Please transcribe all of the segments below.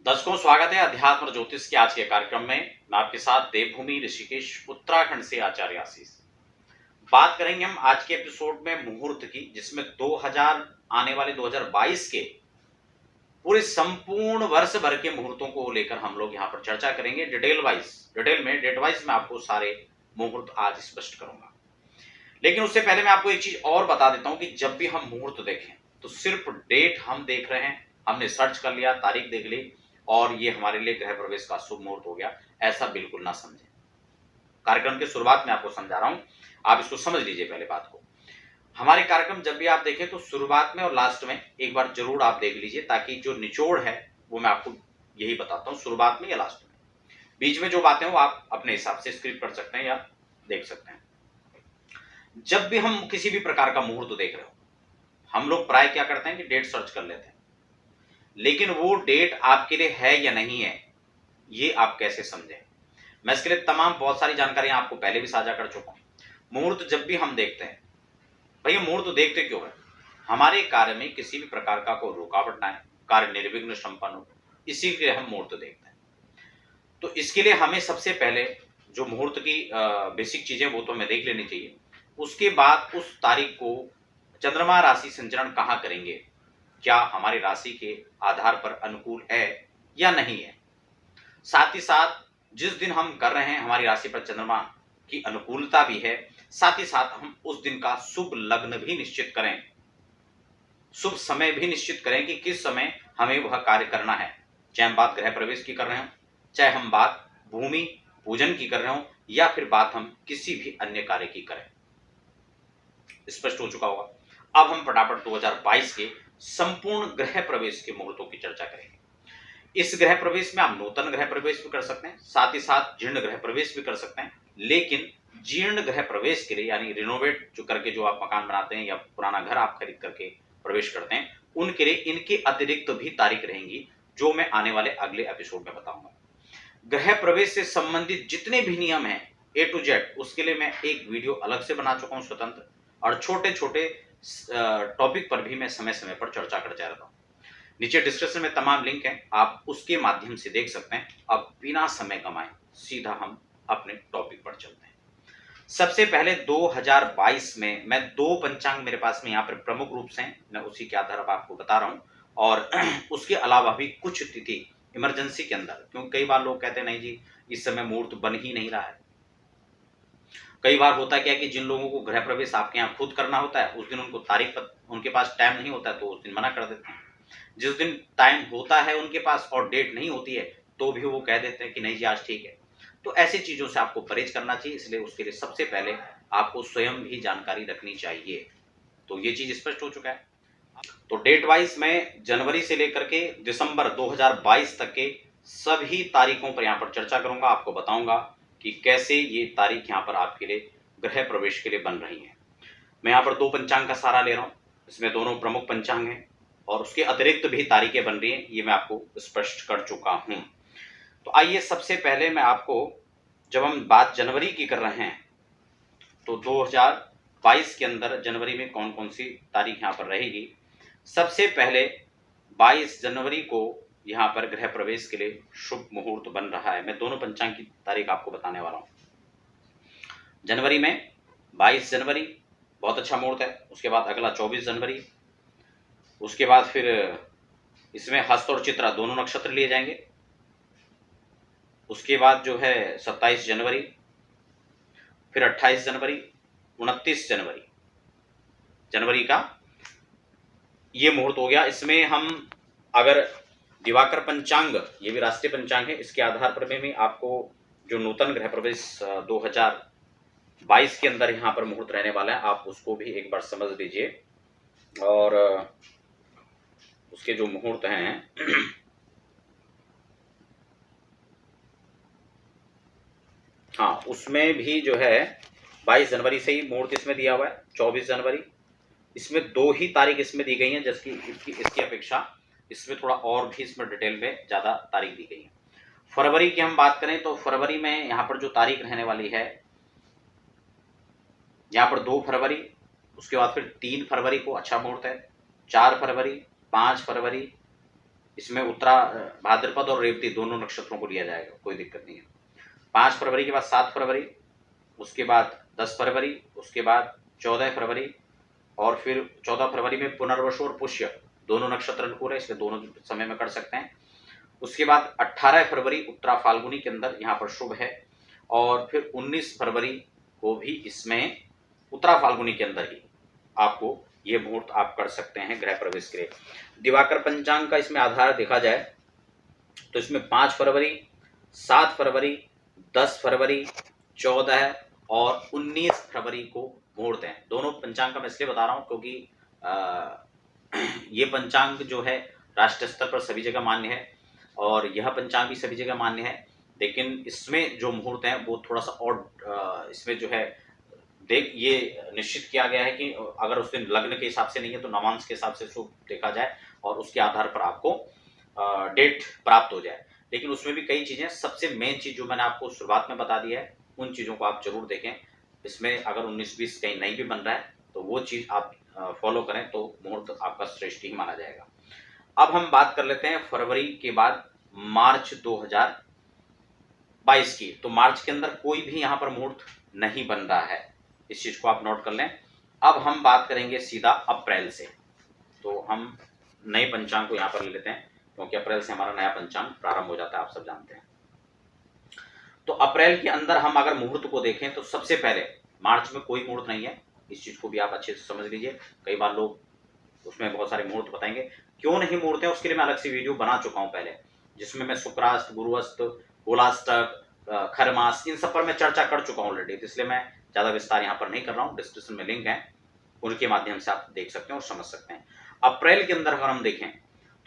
दर्शकों, स्वागत है अध्यात्म और ज्योतिष के आज के कार्यक्रम में। मैं आपके साथ देवभूमि ऋषिकेश उत्तराखंड से आचार्य आशीष। बात करेंगे हम आज के एपिसोड में मुहूर्त की, जिसमें 2000 आने वाले 2022 के पूरे संपूर्ण वर्ष भर के मुहूर्तों को लेकर हम लोग यहाँ पर चर्चा करेंगे। डिटेल में डेट वाइज मैं आपको सारे मुहूर्त आज स्पष्ट करूंगा। लेकिन उससे पहले मैं आपको एक चीज और बता देता हूं कि जब भी हम मुहूर्त देखें तो सिर्फ डेट हम देख रहे हैं, हमने सर्च कर लिया, तारीख देख ली और ये हमारे लिए गृह प्रवेश का शुभ मुहूर्त हो गया, ऐसा बिल्कुल ना समझें। कार्यक्रम की शुरुआत में आपको समझा रहा हूं, आप इसको समझ लीजिए। पहले बात को, हमारे कार्यक्रम जब भी आप देखें तो शुरुआत में और लास्ट में एक बार जरूर आप देख लीजिए, ताकि जो निचोड़ है वो मैं आपको यही बताता हूं, शुरुआत में या लास्ट में। बीच में जो बातें वो आप अपने हिसाब से स्क्रिप्ट कर सकते हैं या देख सकते हैं। जब भी हम किसी भी प्रकार का मुहूर्त देख रहे हो, हम लोग प्राय क्या करते हैं कि डेट सर्च कर लेते हैं, लेकिन वो डेट आपके लिए है या नहीं है, ये आप कैसे समझें। मैं इसके लिए तमाम बहुत सारी जानकारियां आपको पहले भी साझा कर चुका हूं। मुहूर्त जब भी हम देखते हैं, भैया मुहूर्त देखते क्यों है? हमारे कार्य में किसी भी प्रकार का कोई रुकावट ना है, कार्य निर्विघ्न संपन्न हो, इसी के लिए हम मुहूर्त देखते हैं। तो इसके लिए हमें सबसे पहले जो मुहूर्त की बेसिक चीजें वो तो हमें देख लेनी चाहिए। उसके बाद उस तारीख को चंद्रमा राशि संचरण कहाँ करेंगे, क्या हमारी राशि के आधार पर अनुकूल है या नहीं है। साथ ही साथ जिस दिन हम कर रहे हैं हमारी राशि पर चंद्रमा की अनुकूलता भी है, साथ ही साथ हम उस दिन का शुभ लग्न भी निश्चित करें, शुभ समय भी निश्चित करें कि किस समय हमें वह कार्य करना है। चाहे हम बात गृह प्रवेश की कर रहे हो, चाहे हम बात भूमि पूजन की कर रहे हो, या फिर बात हम किसी भी अन्य कार्य की करें। स्पष्ट हो चुका होगा। अब हम फटाफट 2022 के संपूर्ण गृह प्रवेश के मुहूर्तों की चर्चा करेंगे। इस गृह प्रवेश में आप नूतन गृह प्रवेश भी कर सकते हैं, साथ ही साथ जीर्ण गृह प्रवेश भी कर सकते हैं। लेकिन जीर्ण गृह प्रवेश के लिए, यानी रिनोवेट जो करके जो आप मकान बनाते हैं या पुराना घर आप खरीद करके प्रवेश करते हैं, उनके लिए इनके अतिरिक्त भी तारीख रहेंगी, जो मैं आने वाले अगले एपिसोड में बताऊंगा। गृह प्रवेश से संबंधित जितने भी नियम हैं ए टू जेड, उसके लिए मैं एक वीडियो अलग से बना चुका हूं स्वतंत्र, और छोटे छोटे टॉपिक पर भी मैं समय समय पर चर्चा करता रहता हूं। नीचे डिस्क्रिप्शन में तमाम लिंक हैं, आप उसके माध्यम से देख सकते हैं। अब बिना समय गंवाए सीधा हम अपने टॉपिक पर चलते हैं। सबसे पहले 2022 में मैं दो पंचांग मेरे पास में यहाँ पर प्रमुख रूप से हैं, मैं उसी के आधार पर आपको बता रहा हूँ। और उसके अलावा भी कुछ तिथि इमरजेंसी के अंदर, क्योंकि कई बार लोग कहते हैं नहीं जी इस समय मुहूर्त बन ही नहीं रहा है। कई बार होता क्या है कि जिन लोगों को गृह प्रवेश आपके यहाँ खुद करना होता है, उस दिन उनको तारीख पर उनके पास टाइम नहीं होता है, तो उस दिन मना कर देते हैं। जिस दिन टाइम होता है उनके पास और डेट नहीं होती है, तो भी वो कह देते हैं कि नहीं जी आज ठीक है। तो ऐसी चीजों से आपको परहेज करना चाहिए, इसलिए उसके लिए सबसे पहले आपको स्वयं भी जानकारी रखनी चाहिए। तो ये चीज स्पष्ट हो चुका है। तो डेट वाइज मैं जनवरी से लेकर के दिसंबर 2022 तक के सभी तारीखों पर यहाँ पर चर्चा करूंगा, आपको बताऊंगा कि कैसे ये तारीख यहाँ पर आपके लिए गृह प्रवेश के लिए बन रही है। मैं यहाँ पर दो पंचांग का सहारा ले रहा हूँ, इसमें दोनों प्रमुख पंचांग हैं और उसके अतिरिक्त भी तारीखें बन रही हैं, ये मैं आपको स्पष्ट कर चुका हूँ। तो आइए सबसे पहले मैं आपको, जब हम बात जनवरी की कर रहे हैं, तो 2022 के अंदर जनवरी में कौन कौन सी तारीख यहाँ पर रहेगी। सबसे पहले 22 जनवरी को यहाँ पर गृह प्रवेश के लिए शुभ मुहूर्त बन रहा है। मैं दोनों पंचांग की तारीख आपको बताने वाला हूँ। जनवरी में 22 जनवरी बहुत अच्छा मुहूर्त है। उसके बाद अगला 24 जनवरी, उसके बाद फिर इसमें हस्त और चित्रा दोनों नक्षत्र लिए जाएंगे। उसके बाद जो है 27 जनवरी, फिर 28 जनवरी, 29 जनवरी, जनवरी का ये मुहूर्त हो गया। इसमें हम अगर दिवाकर पंचांग, ये भी राष्ट्रीय पंचांग है, इसके आधार पर मैं आपको जो नूतन गृह प्रवेश 2022 के अंदर यहाँ पर मुहूर्त रहने वाला है, आप उसको भी एक बार समझ लीजिए। और उसके जो मुहूर्त हैं हाँ, उसमें भी जो है 22 जनवरी से ही मुहूर्त इसमें दिया हुआ है। 24 जनवरी, इसमें दो ही तारीख इसमें दी गई हैं, जबकि इसकी अपेक्षा इसमें थोड़ा और भी इसमें डिटेल में ज़्यादा तारीख दी गई है। फरवरी की हम बात करें तो फरवरी में यहाँ पर जो तारीख रहने वाली है, यहाँ पर 2 फरवरी, उसके बाद फिर 3 फरवरी को अच्छा मुहूर्त है, 4 फरवरी, 5 फरवरी, इसमें उत्तरा भाद्रपद और रेवती दोनों नक्षत्रों को लिया जाएगा, कोई दिक्कत नहीं है। 5 फरवरी के बाद 7 फरवरी, उसके बाद 10 फरवरी, उसके बाद 14 फरवरी, और फिर 14 फरवरी में पुनर्वसु और पुष्य दोनों नक्षत्र अनुकूल है, इसलिए दोनों समय में कर सकते हैं। उसके बाद 18 फरवरी उत्तरा फाल्गुनी के अंदर यहाँ पर शुभ है, और फिर 19 फरवरी को भी इसमें उत्तरा फाल्गुनी के अंदर ही आपको ये मुहूर्त आप कर सकते हैं ग्रह प्रवेश के लिए। दिवाकर पंचांग का इसमें आधार देखा जाए तो इसमें 5 फरवरी, 7 फरवरी, 10 फरवरी, 14 और 19 फरवरी को मुहूर्त हैं। दोनों पंचांग का मैं इसलिए बता रहा हूँ क्योंकि ये पंचांग जो है राष्ट्रीय स्तर पर सभी जगह मान्य है, और यह पंचांग भी सभी जगह मान्य है, लेकिन इसमें जो मुहूर्त हैं वो थोड़ा सा और इसमें जो है ये निश्चित किया गया है कि अगर उस दिन लग्न के हिसाब से नहीं है तो नवांश के हिसाब से शुभ देखा जाए और उसके आधार पर आपको डेट प्राप्त हो जाए। लेकिन उसमें भी कई चीजें, सबसे मेन चीज जो मैंने आपको शुरुआत में बता दी है, उन चीजों को आप जरूर देखें। इसमें अगर 19-20 कहीं नहीं भी बन रहा है तो वो चीज आप फॉलो करें तो मुहूर्त आपका श्रेष्ठ ही माना जाएगा। अब हम बात कर लेते हैं फरवरी के बाद मार्च 2022 की। तो मार्च के अंदर कोई भी यहाँ पर मुहूर्त नहीं बन रहा है, इस चीज को आप नोट कर लें। अब हम बात करेंगे सीधा अप्रैल से, तो हम नए पंचांग को यहाँ पर ले लेते हैं क्योंकि अप्रैल से हमारा नया पंचांग प्रारंभ हो जाता है, आप सब जानते हैं। तो अप्रैल के अंदर हम अगर मुहूर्त को देखें तो सबसे पहले मार्च में कोई मुहूर्त नहीं है, इस चीज को भी आप अच्छे से समझ लीजिए। कई बार लोग उसमें बहुत सारे मुहूर्त बताएंगे, क्यों नहीं मुहूर्त है उसके लिए मैं अलग से वीडियो बना चुका हूं पहले, जिसमें मैं शुक्रास्त, गुरुअस्त, गोलाष्टक, खरमास, इन सब पर मैं चर्चा कर चुका हूं ऑलरेडी, इसलिए मैं ज्यादा विस्तार यहाँ पर नहीं कर रहा हूँ। डिस्क्रिप्शन में लिंक है, उनके माध्यम से आप देख सकते हैं और समझ सकते हैं। अप्रैल के अंदर अगर हम देखें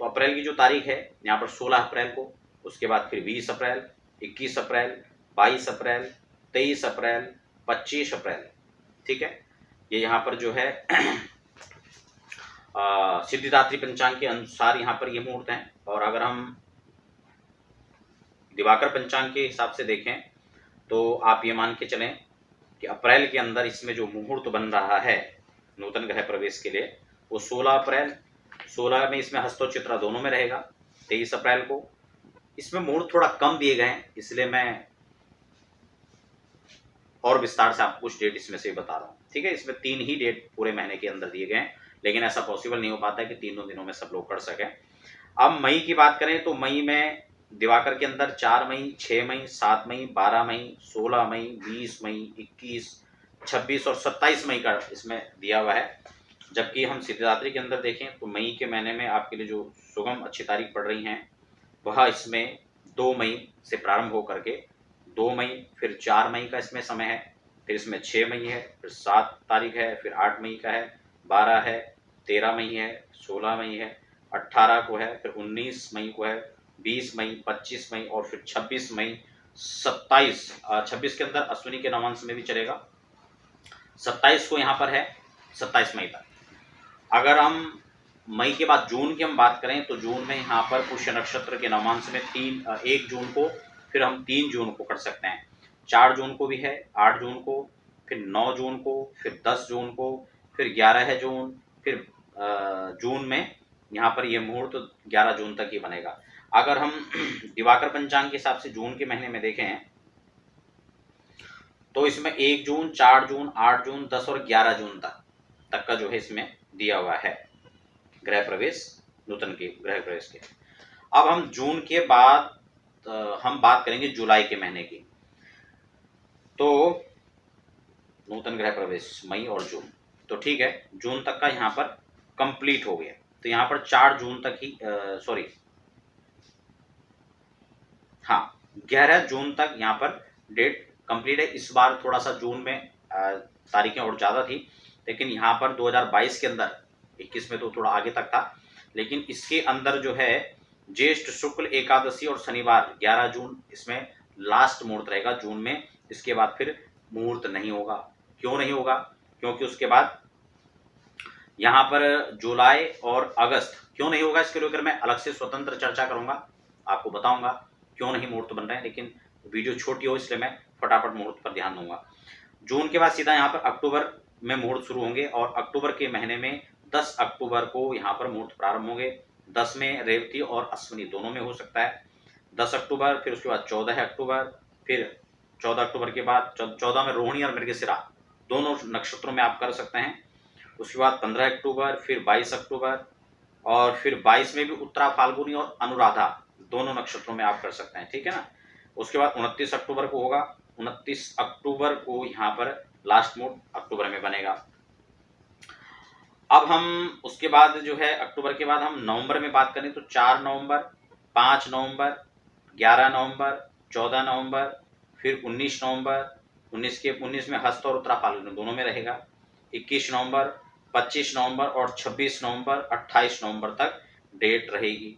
तो अप्रैल की जो तारीख है यहाँ पर 16 अप्रैल को, उसके बाद फिर 20 अप्रैल, 21 अप्रैल, 22 अप्रैल, 23 अप्रैल, 25 अप्रैल, ठीक है। ये यहाँ पर जो है सिद्धिदात्री पंचांग के अनुसार यहाँ पर ये मुहूर्त हैं। और अगर हम दिवाकर पंचांग के हिसाब से देखें तो आप ये मान के चलें कि अप्रैल के अंदर इसमें जो मुहूर्त बन रहा है नूतन ग्रह प्रवेश के लिए वो 16 अप्रैल, 16 में इसमें हस्तो चित्रा दोनों में रहेगा, 23 अप्रैल को। इसमें मुहूर्त थोड़ा कम दिए गए हैं, इसलिए मैं और विस्तार से आपको कुछ डेट इसमें से बता रहा हूँ, ठीक है। इसमें 3 ही डेट पूरे महीने के अंदर दिए गए हैं, लेकिन ऐसा पॉसिबल नहीं हो पाता है कि तीनों दिनों में सब लोग कर सकें। अब मई की बात करें तो मई में दिवाकर के अंदर 4 मई, 6 मई, 7 मई, 12 मई, 16 मई, 20 मई, 21, 26 और 27 मई का इसमें दिया हुआ है। जबकि हम सिद्धिदात्री के अंदर देखें तो मई के महीने में आपके लिए जो सुगम अच्छी तारीख पड़ रही हैं वह इसमें 2 मई से प्रारंभ होकर के 2 मई, फिर 4 मई का इसमें समय है, फिर इसमें 6 मई है, फिर 7 तारीख है, फिर 8 मई का है, 12 है, 13 मई है, 16 मई है, 18 को है, फिर 19 मई को है, 20 मई, 25 मई और फिर 26 मई, 26 के अंदर अश्विनी के नवांश में भी चलेगा, 27 को यहाँ पर है, 27 मई तक। अगर हम मई के बाद जून की हम बात करें तो जून में यहाँ पर पुष्य नक्षत्र के नवांश में 1 जून को, फिर हम 3 जून को कर सकते हैं, 4 जून को भी है, 8 जून को, फिर 9 जून को, फिर 10 जून को, फिर 11 जून, फिर जून में यहाँ पर ये मुहूर्त 11 जून तक ही बनेगा। अगर हम दिवाकर पंचांग के हिसाब से जून के महीने में देखें तो इसमें 1 जून, 4 जून, 8 जून, 10 और 11 जून तक का जो है इसमें दिया हुआ है ग्रह प्रवेश, नूतन के ग्रह प्रवेश के। अब हम जून के बाद हम बात करेंगे जुलाई के महीने की। तो नूतन ग्रह प्रवेश मई और जून, तो ठीक है, जून तक का यहाँ पर कंप्लीट हो गया। तो यहाँ पर 4 जून तक ही 11 जून तक यहाँ पर डेट कंप्लीट है। इस बार थोड़ा सा जून में तारीखें और ज़्यादा थी, लेकिन यहाँ पर 2022 के अंदर 21 में तो थोड़ा आगे तक था, लेकिन इसके अंदर जो है ज्येष्ठ शुक्ल एकादशी और शनिवार 11 जून इसमें लास्ट मुहूर्त रहेगा जून में। इसके बाद फिर मुहूर्त नहीं होगा। क्यों नहीं होगा? क्योंकि उसके बाद यहाँ पर जुलाई और अगस्त क्यों नहीं होगा, इसके लेकर मैं अलग से स्वतंत्र चर्चा करूंगा, आपको बताऊंगा क्यों नहीं मुहूर्त बन रहे हैं, लेकिन वीडियो छोटी हो इसलिए मैं फटाफट मुहूर्त पर ध्यान दूंगा। जून के बाद सीधा यहाँ पर अक्टूबर में मुहूर्त शुरू होंगे और अक्टूबर के महीने में 10 अक्टूबर को यहाँ पर मुहूर्त प्रारंभ होंगे। 10 में रेवती और अश्विनी दोनों में हो सकता है। 10 अक्टूबर, फिर उसके बाद 14 अक्टूबर, फिर 14 अक्टूबर के बाद 14 में रोहिणी और मृगशिरा दोनों नक्षत्रों में आप कर सकते हैं। उसके बाद 15 अक्टूबर, फिर 22 अक्टूबर, और फिर 22 में भी उत्तरा फाल्गुनी और अनुराधा दोनों नक्षत्रों में आप कर सकते हैं, ठीक है ना। उसके बाद 29 अक्टूबर को होगा। 29 अक्टूबर को यहाँ पर लास्ट मूड अक्टूबर में बनेगा। अब हम उसके बाद जो है अक्टूबर के बाद हम नवंबर में बात करें तो 4 नवंबर, 5 नवंबर, 11 नवंबर, 14 नवंबर, फिर 19 नवंबर, 19 में हस्त और उत्तरा फाल्गुनी दोनों में रहेगा। 21 नवंबर, 25 नवंबर और 26 नवंबर, 28 नवंबर तक डेट रहेगी।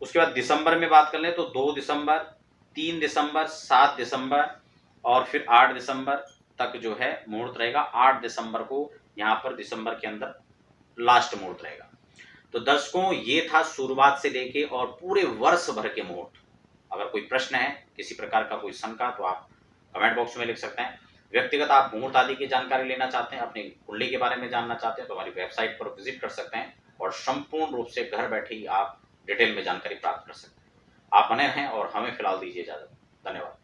उसके बाद दिसंबर में बात कर लें तो 2 दिसंबर, 3 दिसंबर, 7 दिसंबर और फिर 8 दिसंबर तक जो है मुहूर्त रहेगा। 8 दिसंबर को यहाँ पर दिसंबर के अंदर लास्ट मुहूर्त रहेगा। तो दर्शकों, ये था शुरुआत से लेके और पूरे वर्ष भर के मुहूर्त। अगर कोई प्रश्न है, किसी प्रकार का कोई शंका, तो आप कमेंट बॉक्स में लिख सकते हैं। व्यक्तिगत आप मुहूर्त आदि की जानकारी लेना चाहते हैं, अपनी कुंडली के बारे में जानना चाहते हैं, तो हमारी वेबसाइट पर विजिट कर सकते हैं और संपूर्ण रूप से घर बैठे ही आप डिटेल में जानकारी प्राप्त कर सकते हैं। आप बने रहें और हमें फिलहाल दीजिए इजाजत। धन्यवाद।